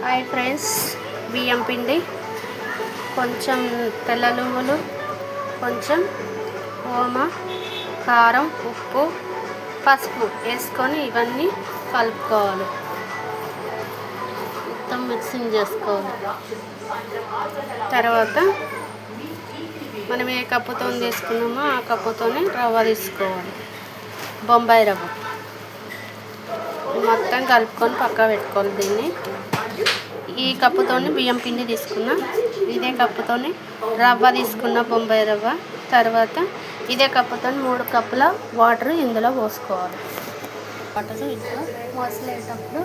Hi friends, బియ్యం పిండి, కొంచెం తెల్ల నువ్వులు, కొంచెం ఓమ, కారం, ఉప్పు, పసుపు వేసుకొని ఇవన్నీ కలుపుకోవాలి. మొత్తం మిక్సింగ్ చేసుకోవాలి. తర్వాత మనం ఏ కప్పుతో తీసుకున్నామో ఆ కప్పుతోనే రవ్వ తీసుకోవాలి. బొంబాయి రవ్వ మొత్తం కలుపుకొని పక్క పెట్టుకోవాలి. దీన్ని ఈ కప్పుతోని బియ్యం పిండి తీసుకున్న, ఇదే కప్పుతోని రవ్వ తీసుకున్న, బొంబాయి రవ్వ. తర్వాత ఇదే కప్పుతో 3 కప్పుల వాటర్ ఇందులో పోసుకోవాలి. వాటర్ ఇట్లా పోసేటప్పుడు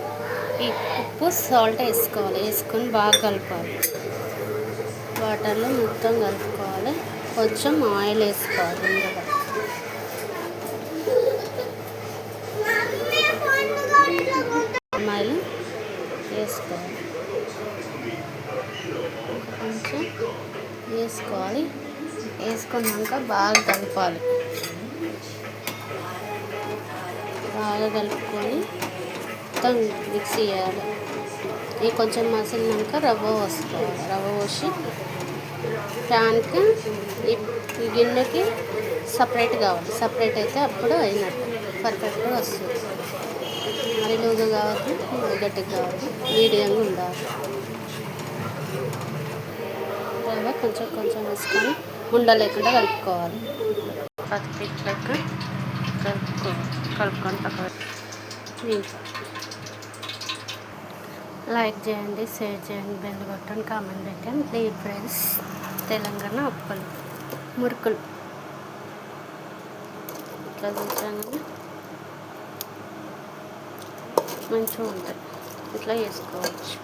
ఈ ఉప్పు, సాల్ట్ వేసుకోవాలి. వేసుకొని బాగా కలపాలి. వాటర్లో మొత్తం కలుపుకోవాలి. కొంచెం ఆయిల్ వేసుకోవాలి. ఇందులో ఆయిల్ వేసుకోవాలి. కొంచెం వేసుకోవాలి. వేసుకున్నాక బాగా కలపాలి. బాగా కలుపుకొని మొత్తం మిక్స్ చేయాలి. ఇది కొంచెం మసిలినాక రవ్వ పోసుకోవాలి. రవ్వ పోసి ప్యాన్కి ఈ గిన్నెకి సపరేట్ కావాలి. సపరేట్ అయితే అప్పుడు అయినట్టు పర్ఫెక్ట్గా వస్తుంది. మరి లూజు కావద్దు, గట్టిగా కావద్దు, మీడియంగా ఉండాలి. రవ్వ కొంచెం కొంచెం వేసుకొని ఉండలేకుండా కలుపుకోవాలి. పసుపు లెక్క కలుపుకొని పక్కన లైక్ చేయండి, షేర్ చేయండి, బెల్ బటన్, కామెంట్ పెట్టండి. Please friends. తెలంగాణ అప్పలు, మురుకులు ఇట్లా చూసాను, మంచిగా ఉంటుంది. ఇట్లా చేసుకోవచ్చు.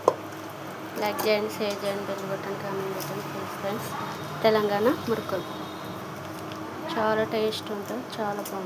లైక్ చేయండి, షేర్ చేయండి, బెల్ బటన్, కామెంట్ పెట్టండి. Please friends. తెలంగాణ మురుకులు చాలా టేస్ట్ ఉంటుంది, చాలా బాగుంటుంది.